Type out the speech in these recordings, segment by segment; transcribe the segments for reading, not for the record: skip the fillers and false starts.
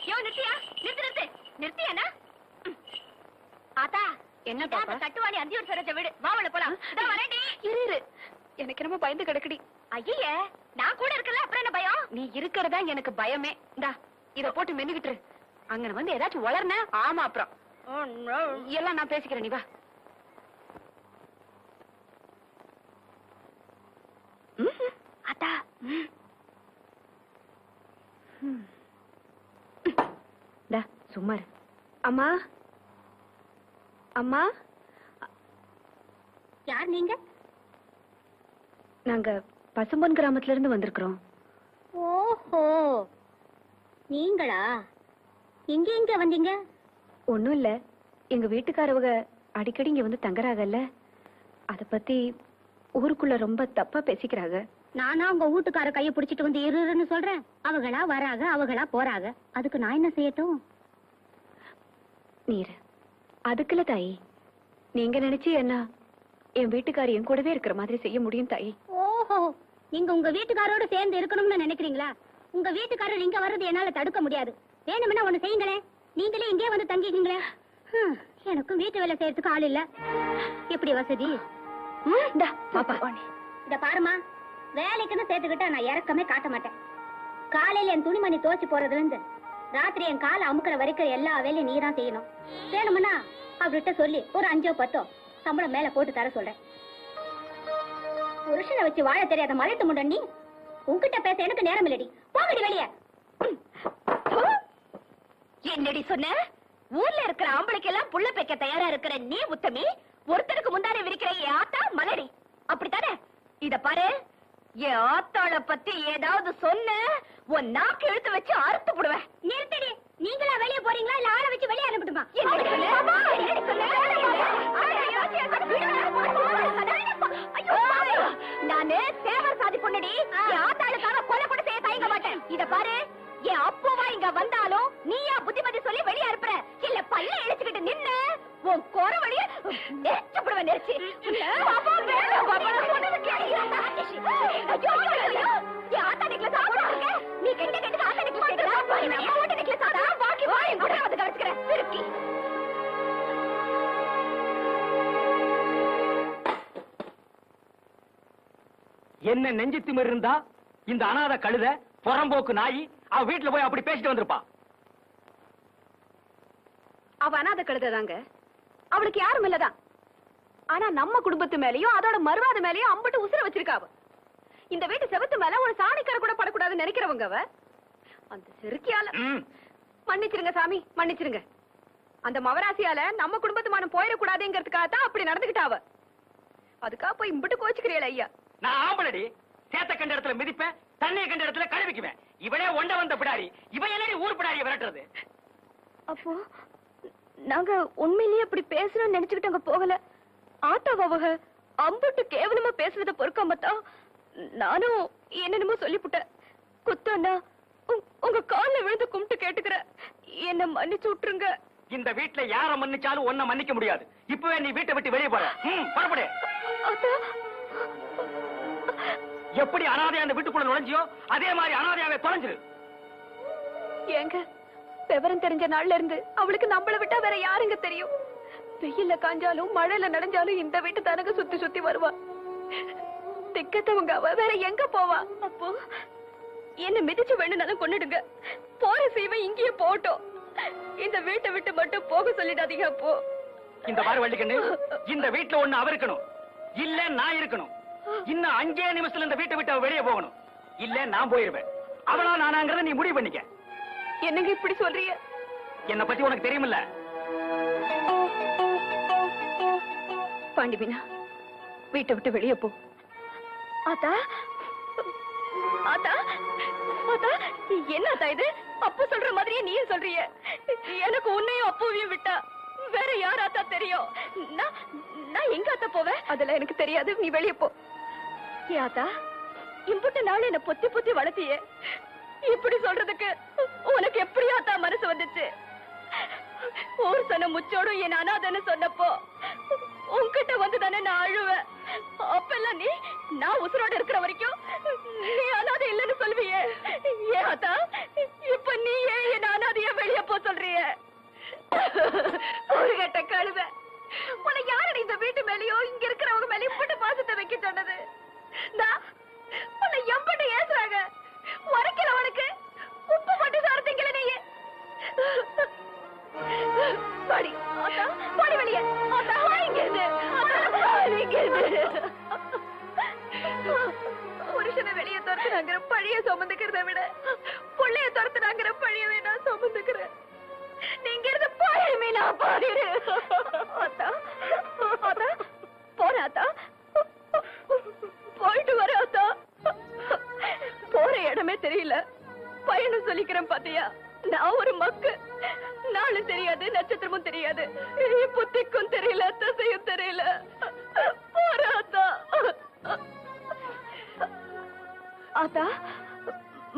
யோ நிறுத்தியா, நிறுத்து நிறுத்தியானா? ஆத்தா என்ன பாப்பா? தட்டுவாணி அந்தியூர் சரோஜ வீடு, வாவல போலாம். இதோ வரேன்டி. இரு எனக்கு ரொம்ப பயந்து கிடக்குடி. ஐயே நான் கூட இருக்கல, அப்புறம் என்ன பயம்? நீ இருக்கிறதா எனக்கு பயமே. இந்தா இத போட்டு மென்னுகிட்டு அங்க வந்து ஏதாச்சும் வளர்ன. ஆமா அப்புறம் எல்லாம் நான் பேசிக்கிறேன், நீ வா. ஆத்தா சும்மா அம்மா. அம்மா யார் நீங்க? நாங்க பசும்பொன் கிராமத்துல இருந்து வந்திருக்கிறோம். ஓஹோ நீங்களா? எங்க வந்தீங்க? ஒண்ணும் இல்ல, எங்க வீட்டுக்காரவங்க அடிக்கடி இங்க வந்து தங்குறாங்கல்ல, அத பத்தி ஊருக்குள்ள ரொம்ப தப்பா பேசிக்கிறாங்க. நானா உங்க வீட்டுக்கார கைய பிடிச்சிட்டு வந்து இருன்னு சொல்றேன். அவங்களா வராங்க, அவங்களா போறாங்க. அதுக்கு நான் என்ன செய்யட்டும்? நீர் அதுக்குல தாயி, நீங்க நினைச்சு என்ன என் வீட்டுக்காரி என் கூடவே இருக்கிற மாதிரி செய்ய முடியும் தாயி. ஓஹோ நீங்க உங்க வீட்டுக்காரோட சேர்ந்து இருக்கணும்னு நினைக்கிறீங்களா? உங்க வீட்டுக்காரர் இங்க வர்றது என்னால தடுக்க முடியாது. வேணும்னா ஒண்ணு செய்யுங்களே, நீங்களே இங்கே வந்து தங்கிக்கீங்களே. எனக்கும் வீட்டு வேலை செய்யறதுக்கு ஆள் இல்ல. எப்படி வசதி? இத பாருமா, வேலைக்குன்னு சேர்த்துக்கிட்டா நான் இறக்கமே காட்ட மாட்டேன். காலையில என் துணிமணி தோச்சு போறதுல இருந்து ராத்திரி என் காலை அமுக்கிற வரைக்கும் எல்லா வேலையும் நீ தான் செய்யணும். வேணும்னா அவர்கிட்ட சொல்லி ஒரு 5 or 10 சம்பளம் மேல போட்டு தர சொல்றேன். புருஷனை வச்சு வாழ தெரியாத மலைத்து முண்ட நீ, உன்கிட்ட பேச எனக்கு நேரம் இல்லடி. போகடி வெளியே. என்னடி சொன்ன? ஊர்ல இருக்கிற ஆம்பளைக்கு எல்லாம் புள்ள பெக்க தயாரா இருக்கிற நீ உத்தமி, ஒருத்தருக்கு முந்தானே விரிக்கிற என் ஆத்தா மலடி, அப்படித்தானே? இத பாரு, என் ஆத்தாள பத்தி ஏதாவது சொன்ன உன் நாக்கு இழுத்து வச்சு அறுத்து போடுவேன். நிறுத்தடி. நீங்களா வெளியே போறீங்களா இல்ல ஆளை வச்சு வெளியே அனுப்பிட்டுமா? நானு தேவர் சாதி பொண்ணடி, என் ஆத்தாளுக்காக கொலை கூட செய்ய தயங்க மாட்டேன். இத பாரு, என் அப்பவா இங்க வந்தாலும் நீயா புத்திமதி சொல்லி வெளியே அனுப்புற இல்ல பல்ல இழுச்சுக்கிட்டு நின்னு உன் குற வழிய நெரிச்சு போடுவேன். நெரிச்சு நீ கெட்ட கெட்ட ஆத்தா நெக்லஸ் நெக்லஸ் ஆதா பாக்கி வாய் கூட வந்து கடிச்சுக்கிறேன். திருக்கி என்ன நெஞ்சு திமிர் இருந்தா இந்த அனாதை கழுத புறம்போக்கு நாயி அவ வீட்டுல போய் அப்படி பேசிட்டு வந்திருப்பா. அவ அனாதை கழுததாங்க, அவளுக்கு யாரும் இல்லதான். ஆனா நம்ம குடும்பத்து மேலயும் அதோட மறுவாத மேலயும் அம்பட்டு உசுர வச்சிருக்காவ. இந்த வீட்டு செவத்து மேல ஒரு சாணிக்கரை கூட படக்கூடாதுன்னு நினைக்கிறவங்க அவ. அந்த செருக்கியால மன்னிச்சிருங்க சாமி, மன்னிச்சிருங்க. அந்த மவராசியால நம்ம குடும்பத்து மானம் போயிடக்கூடாதுங்கிறதுக்காக தான் அப்படி நடந்துகிட்டாவ. அதுக்காக போய் இம்பட்டு கோச்சுக்கிறீங்களா ஐயா? நான் ஆம்பளடி, சேத்த கண்ட இடத்துல மிதிப்பேன், தண்ணிய கண்ட இடத்துல கழுவிக்குவேன். இவனே ஒண்ட வந்த பிடாரி, இவன் என்னடி ஊர் பிடாரிய விரட்டுறது? அப்போ நாங்க உண்மையிலேயே அப்படி பேசணும்னு நினைச்சுக்கிட்டு போகல. ஆட்டாவக அம்புட்டு கேவலமா பேசுறத பொறுக்காமத்தான் நானும் என்னென்னமோ சொல்லிவிட்டேன். குத்தண்ணா, உங்க கால்ல விழுந்து கும்பிட்டு கேட்டுக்கிற, என்ன மன்னிச்சு விட்டுருங்க. இந்த வீட்டுல யார மன்னிச்சாலும் ஒன்ன மன்னிக்க முடியாது. இப்பவே நீ வீட்டை விட்டு வெளியே போற. புறப்படு. எப்படி அனாதையா அந்த வீட்டுக்குள்ள நுழைஞ்சியோ அதே மாதிரி அனாதையாவே தொலைஞ்சிரு. ஏங்க, விவரம் தெரிஞ்ச நாள்ல இருந்து அவளுக்கு நம்மள விட்டா வேற யாருங்க தெரியும்? வெயில்ல காஞ்சாலும் மழையில நனைஞ்சாலும் இந்த வீட்டு தனக்கு சுத்தி சுத்தி வருவா. திக்கத்தவங்க அவ வேற எங்க போவா? அப்போ என்ன மிதிச்சு வேணும்னாலும் கொன்னுடுங்க. போற சீவை இங்கேயே போட்டோம். இந்த வீட்டை விட்டு மட்டும் போக சொல்லிடாதீங்க. அப்போ இந்த பாரு வள்ளிக்கண்ணு, இந்த வீட்டுல ஒண்ணு அவ இருக்கணும், இல்ல நான் இருக்கணும். இன்னும் 5 நிமிஷத்துல இந்த வீட்டை விட்டு அவ வெளியே போகணும், இல்ல நான் போயிருவேன். அவளா நானாங்கிறத நீ முடிவு பண்ணிக்க. என்னங்க இப்படி சொல்றீங்க? என்ன பத்தி உனக்கு தெரியுமில்ல? பாண்டிமீனா, வீட்டை விட்டு வெளியே போ. ஆத்தா, ஆத்தா, ஆத்தா, என்ன இது? அப்பு சொல்ற மாதிரியே நீயும் சொல்றீங்க. எனக்கு உன்னையும் அப்புவையும் விட்டா வேற யார் ஆத்தா தெரியும்? நான் எங்க ஆத்தா போவேன்? அதெல்லாம் எனக்கு தெரியாது, நீ வெளியே போ. ஆத்தா, இம்புட்டு நாள் என்ன பொத்தி பொத்தி வளர்த்தியே, இப்படி சொல்றதுக்கு உனக்கு எப்படி ஆத்தா மனசு வந்துச்சு? ஊர் சன முச்சோடும் என் அனாதன்னு சொன்னப்போ உன்கிட்ட வந்து தானே நான் அழுவேன். அப்பெல்லாம் நீ நான் உசுரோட இருக்கிற வரைக்கும் நீ அனாதை இல்லைன்னு சொல்லுவியே. ஏன் ஆத்தா இப்ப நீ ஏன் என் அனாதை சுமந்துக்கிறத விட புள்ளைய துரத்துனாங்கிற பழியவே நான் சுமந்துக்கிறேன். நீங்க இருந்து போயமே நான் பாடிடு. அத்தா அத்தா போறாத்தா, போயிட்டு வர அத்தா. போற இடமே தெரியல, பயணம் சொல்லிக்கிறேன் பாத்தியா. நான் ஒரு மக்கு, நாளும் தெரியாது நட்சத்திரமும் தெரியாது, புத்திக்கும் தெரியல தசையும் தெரியல. போறாத்தா. ஆத்தா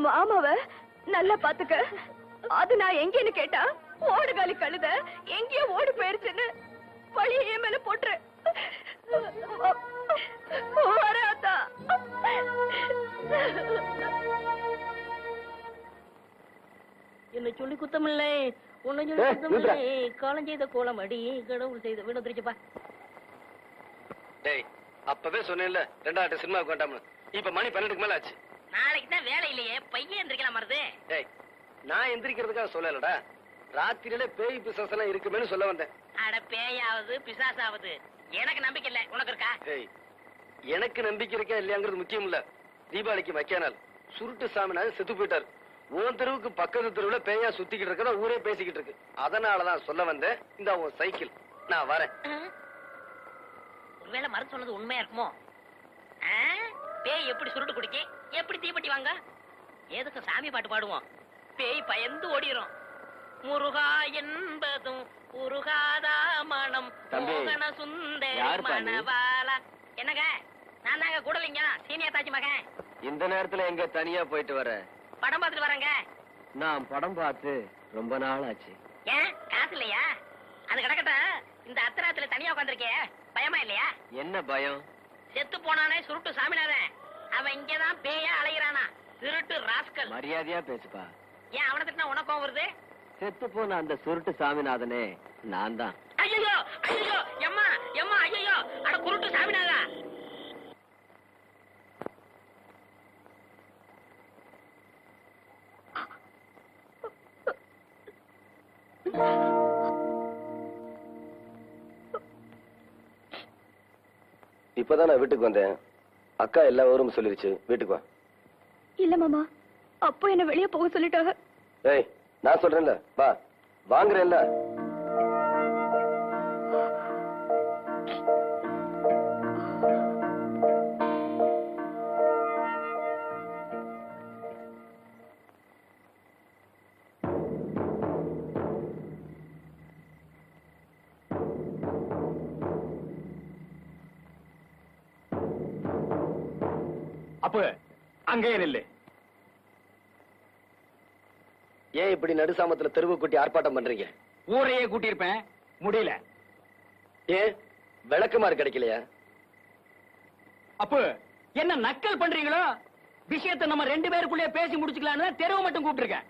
மாமாவ நல்லா பாத்துக்க. அது நான் எங்கன்னு கேட்டா ஓடுகாலி கழுத எங்கேயோ ஓடி போயிருச்சுன்னு பழிய என் மேல போட்டுரு. வராத்தா. என்ன சொல்லி குத்தமில்லை, உன்னை சொல்லி குத்தமில்லை. காலம் செய்த கோலம் அடி, கடவுள் செய்த வீடு வந்துருச்சுப்பா. டேய், அப்பவே சொன்னேன்ல 2 சினிமாவுக்கு வேண்டாம்னு. இப்ப மணி 12க்கு மேல ஆச்சு. நாளைக்கு தான் வேலை இல்லையே, பையன் எந்திரிக்கலாம் மருது. டேய், நான் எந்திரிக்கிறதுக்காக சொல்லலடா, ராத்திரியில பேய் பிசாசு எல்லாம் இருக்குமேன்னு சொல்ல வந்தேன். அட பேயாவது பிசாசாவது எனக்கு நம்பிக்கை இல்ல, உனக்கு இருக்கா? டேய், எனக்கு நம்பிக்கை இருக்கா இல்லையாங்கிறது முக்கியம் இல்ல. தீபாவளிக்கு வைக்க நாள் சுருட்டு சாமினாரு செத்து போயிட்டாரு. உன் தெருவுக்கு பக்கத்து தெருவுல பேயா சுத்திக்கிட்டு இருக்கதா ஊரே பேசிக்கிட்டு இருக்கு. அதனாலதான் சொல்ல வந்தேன். இந்த உன் சைக்கிள், நான் வரேன். ஒருவேளை மருந்து சொன்னது உண்மையா இருக்குமோ? பேய் எப்படி சுருட்டு குடிக்க, எப்படி தீப்பெட்டி வாங்க? எதுக்கு சாமி பாட்டு பாடுவோம், பேய் பயந்து ஓடிரும். முருகா என்பதும் உருகாதா மனம் தம்பி, மோகன சுந்தரி யாருப்பா நீ? மணவாளா. என்னங்க, நான் தாங்க கூடலிங்க, சீனியர் தாச்சி மகன். இந்த நேரத்துல எங்க தனியா போயிட்டு வர? படம் பார்த்துட்டு வரேங்க. நான் படம் பார்த்து ரொம்ப நாள் ஆச்சு. ஏன் காசு இல்லையா? அது கிடக்கட்டும், இந்த அத்தராத்துல தனியா உட்காந்துருக்கே, பயமா இல்லையா? என்ன பயம்? செத்து போனானே சுருட்டு சாமிநாதன், அவன் இங்கதான் பேயா அலைகிறானா, திருட்டு ராஸ்கல். மரியாதையா பேசுப்பா. ஏன் அவனை திட்டினா உனக்கும் வருது? செத்து போன அந்த சுருட்டு சாமிநாதனே நான் தான். ஐயோ ஐயோ, எம்மா எம்மா, ஐயோ, அட குருட்டு சாமிநாதா. இப்பதான் நான் வீட்டுக்கு வந்தேன். அக்கா எல்லா ஊரும் சொல்லிருச்சு, வீட்டுக்கு வா. இல்ல மாமா, அப்போ என்ன வெளியே போக சொல்லிட்டாங்க. ஏய், நான் சொல்றேன்ல, வா. வாங்குறேன்ல. அப்ப அங்கேயே நில்லு. ஏன் இப்படி நடுசாமத்துல தெருவு கூட்டி ஆர்ப்பாட்டம் பண்றீங்க? ஊரையே கூட்டியிருப்பேன், முடியல. ஏன் விளக்குமாறு கிடைக்கலையா? அப்ப என்ன நக்கல் பண்றீங்களோ? விஷயத்தை நம்ம 2 பேருக்குள்ளே பேசி முடிச்சுக்கலான்னு தெருவு மட்டும் கூப்பிட்டுருக்கேன்.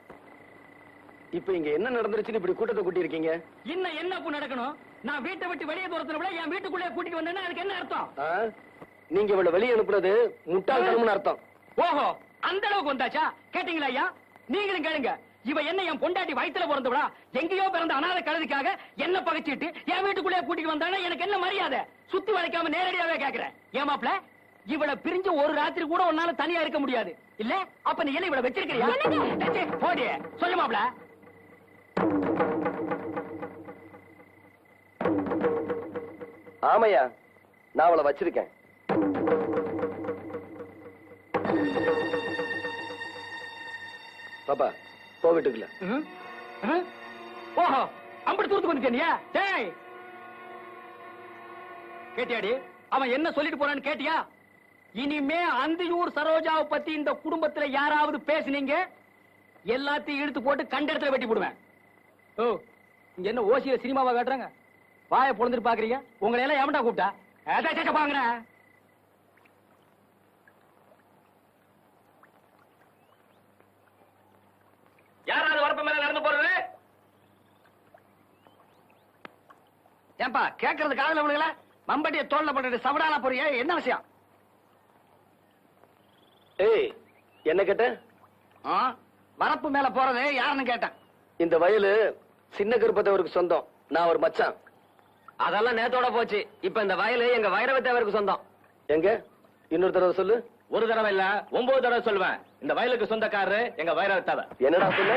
இப்ப இங்க என்ன நடந்துருச்சுன்னு இப்படி கூட்டத்தை கூட்டி இருக்கீங்க? இன்னும் என்ன நடக்கணும்? நான் வீட்டை விட்டு வெளியே தூரத்துல விட என் வீட்டுக்குள்ளே கூட்டிட்டு வந்தேன்னா அதுக்கு என்ன அர்த்தம்? நீங்க இவ்வளவு வெளியே அனுப்புனது முட்டாள்தனம்னு அர்த்தம். ஓஹோ, அந்த அளவுக்கு வந்தாச்சா? கேட்டீங்களா ஐயா? நீங்களும் கேளுங்க. இவ என்ன என் பொண்டாட்டி வயித்துல பிறந்தவளா? எங்கேயோ பிறந்த அனாதை கழுதிக்காக என்ன பகைச்சிட்டு என் வீட்டுக்குள்ளே கூட்டிட்டு வந்தானே எனக்கு என்ன மரியாதை? சுத்தி வளைக்காம நேரடியாவே கேக்குறேன். ஏன் மாப்ள, இவளை பிரிஞ்சு ஒரு ராத்திரி கூட உன்னால தனியா இருக்க முடியாது இல்ல? அப்ப நீ என்ன இவளை வச்சிருக்கிறியா? போடி, சொல்லு மாப்ள. ஆமையா, நான் அவளை வச்சிருக்கேன். பாப்பா, போ வீட்டுக்குள்ள. ஓஹோ, அப்படி தூரத்துக்கு வந்துட்டியா? டேய், கேட்டியாடி அவன் என்ன சொல்லிட்டு போறான்னு கேட்டியா? இனிமே அந்தியூர் சரோஜாவை பத்தி இந்த குடும்பத்துல யாராவது பேசுனீங்க, எல்லாத்தையும் இழுத்து போட்டு கண்ட இடத்துல வெட்டி போடுவேன். ஓ, இங்க என்ன ஓசியில சினிமாவா காட்டுறாங்க? வாயை பொழுதுட்டு பாக்குறீங்க? உங்களை எல்லாம் எவன்டா கூப்பிட்டா? பாங்க. யாராவது வரப்பு மேல நடந்து போறது? ஏன்பா கேட்கறது காதல விழுகல? மம்பட்டிய தோல்ல போட்டு சவடால போறிய, என்ன விஷயம்? ஏய், என்ன கேட்ட? வரப்பு மேல போறது யாருன்னு கேட்டேன். இந்த வயலு சின்ன கருப்பத்தவருக்கு சொந்தம். நான் ஒரு மச்சான். அதெல்லாம் நேத்தோட போச்சு. இப்ப இந்த வயலு எங்க வைரவத்தேவருக்கு சொந்தம். எங்க? இன்னொரு தடவை சொல்லு. ஒரு தடவை இல்ல 9 தடவை சொல்லுவேன். இந்த வயலுக்கு சொந்தக்காரரு எங்க வைரத்தாவ. என்னடா சொல்ல?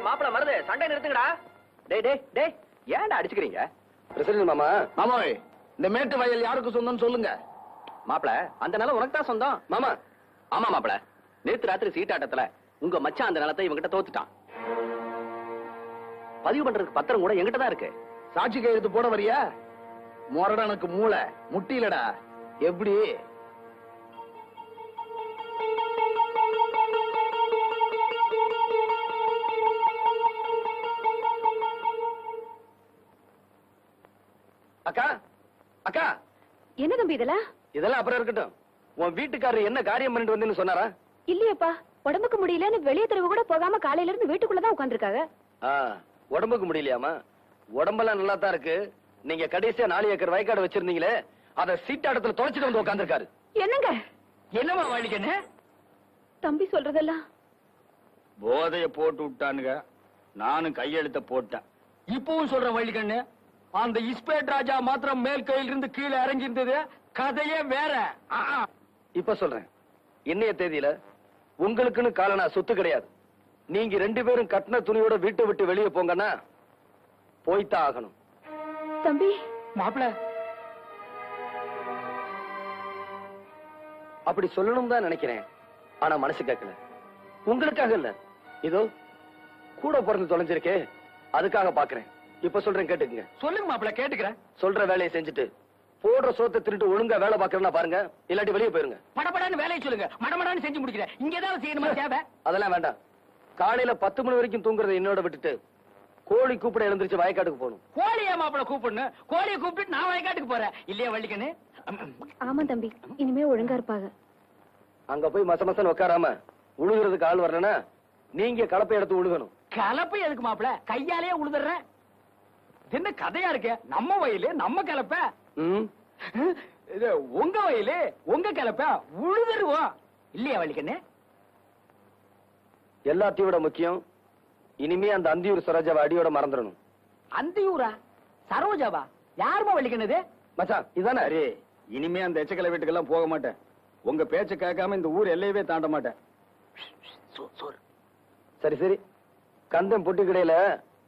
மாப்பிள மருது சண்டை நிறுத்துங்கடா. டேய் டேய் டேய் ஏன்டா அடிச்சுக்கிறீங்க? பிரசிடன்ட் மாமா. மாமோய், இந்த மேட்டு வயல் யாருக்கு சொந்தம்னு சொல்லுங்க. மாப்பிள அந்த நிலம் உனக்கு தான் சொந்தம். மாமா. ஆமா மாப்பிள, நேத்து ராத்திரி சீட்டாட்டத்துல உங்க மச்சான் அந்த நிலத்தை இவங்கிட்ட தோத்துட்டான். பதிவு பண்றதுக்கு பத்திரம் கூட எங்கிட்ட தான் இருக்கு. சாட்சி கையெழுத்து போட வரியா? மொரடனுக்கு மூளை முட்டிலடா. எப்படி? அக்கா அக்கா, என்ன தம்பி இதெல்லாம்? இதெல்லாம் அப்புறம் இருக்கட்டும். உன் வீட்டுக்காரர் என்ன காரியம் பண்ணிட்டு வந்தேன்னு சொன்னாரா? இல்லையப்பா, உடம்புக்கு முடியலன்னு வெளியே தெருவு கூட போகாம காலையில இருந்து வீட்டுக்குள்ளதான் உட்கார்ந்திருக்காங்க. உடம்புக்கு முடியலையாமா? உடம்பெல்லாம் நல்லா தான் இருக்கு. நீங்க கடைசியா 4 ஏக்கர் வயக்காடு வச்சிருந்தீங்களே, அத சீட்டாடத்துல தொலைச்சிட்டு வந்து உட்கார்ந்திருக்காரு. என்னங்க என்னமா வழிக்கண்ணு? தம்பி சொல்றதெல்லாம் போதைய போட்டு விட்டானுங்க. நானும் கையெழுத்த போட்டேன். இப்பவும் சொல்ற வழிக்கண்ணு, அந்த இஸ்பேட் ராஜா மாத்திரம் மேல் கையில இருந்து கீழே இறங்கி இருந்தது. கதையே வேற. இப்ப சொல்றேன், இன்னைய தேதியில உங்களுக்குன்னு காலனா சொத்து கிடையாது. நீங்க 2 பேரும் கட்டின துணியோட வீட்டை விட்டு வெளியே போங்கன்னா போய்தான் ஆகணும். தம்பி. மாப்பிள அப்படி சொல்லணும் தான் நினைக்கிறேன். ஆனா மனசு கேட்கல. உங்களுக்காக இல்ல, இதோ கூட பிறந்து தொலைஞ்சிருக்கே, அதுக்காக பாக்குறேன். இப்ப சொல்றேன், கேட்டுக்குங்க. சொல்லுங்க மாப்பிள, கேட்டுக்கிறேன். சொல்ற வேலையை செஞ்சுட்டு போடுற சோத்தை திருட்டு ஒழுங்கா வேலை பாக்குறேன்னா பாருங்க, இல்லாட்டி வெளியே போயிருங்க. படபடான்னு வேலையை சொல்லுங்க. மடமடான்னு செஞ்சு முடிக்கிறேன். இங்க ஏதாவது செய்யணுமா? தேவை அதெல்லாம் வேண்டாம். காலையில 10 மணி வரைக்கும் தூங்குறதை என்னோட விட்டுட்டு கோழி கூப்பிட எழுந்திருச்சு வயக்காட்டுக்கு போகணும். கோழியா மாப்பிள கூப்பிடணும்? கோழியை கூப்பிட்டு நான் வயக்காட்டுக்கு போறேன் இல்லையா வள்ளிக்கண்ணு? ஆமா தம்பி, இனிமே ஒழுங்கா இருப்பாங்க. அங்க போய் மசமசன்னு உட்காராம உழுகுறதுக்கு ஆள் வரலன்னா நீங்க கலப்பை எடுத்து உழுகணும். கலப்பை எதுக்கு மாப்பிள? கையாலேயே உழுதுறேன். என்ன கதையா இருக்கு? நம்ம வயலு நம்ம கலப்ப, ம், இது உங்க வயலு உங்க கலப்ப, உழுதுருவோம் இல்லையா வள்ளிக்கண்ணு? எல்லாத்தையும் விட முக்கியம், இனிமே அந்த அந்தியூர் சரோஜாவை அடியோட மறந்துடணும். அந்தியூரா? சரோஜாவா? யாருமா வள்ளிக்கண்ணது? மச்சான் இதானே? சரி, இனிமே அந்த எச்சக்கலை வீட்டுக்கெல்லாம் போக மாட்டேன். உங்க பேச்ச கேட்காம இந்த ஊர் எல்லையவே தாண்ட மாட்டேன். சரி சரி, கந்தம் பொட்டி கடையில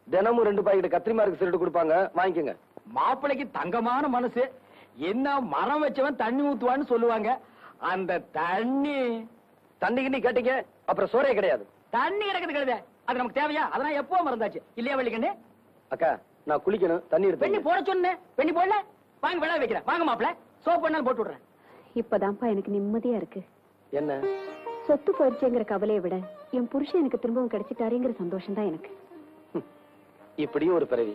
தினமும் 2 பாக்கெட் கத்திரிமாருக்கு சிரட்டு கொடுப்பாங்க, வாங்கிக்கோங்க. மாப்பிளைக்கு தங்கமான மனசு. என்ன மரம் வச்சவன் தண்ணி ஊத்துவான்னு சொல்லுவாங்க. அந்த தண்ணி தண்ணிக்கு நீ கேட்டீங்க அப்புறம் சோறே கிடையாது. தண்ணி கிடக்குது கழுத, அது நமக்கு தேவையா? அதெல்லாம் எப்போ மறந்தாச்சு இல்லையா வள்ளிக்கண்ணு? அக்கா நான் குளிக்கணும், தண்ணி பெண்ணி எடுத்து. போட சொன்னேன், பெண்ணி போடல. வாங்க விளைய வைக்கிறேன். வாங்க மாப்பிள, சோப் பண்ணாலும் போட்டு விடுறேன். இப்பதான்ப்பா எனக்கு நிம்மதியா இருக்கு. என்ன சொத்து போயிடுச்சுங்கிற கவலையை விட என் புருஷன் எனக்கு திரும்பவும் கிடைச்சிட்டாருங்கிற சந்தோஷம் தான் எனக்கு. இப்படியும் ஒரு பிறவி.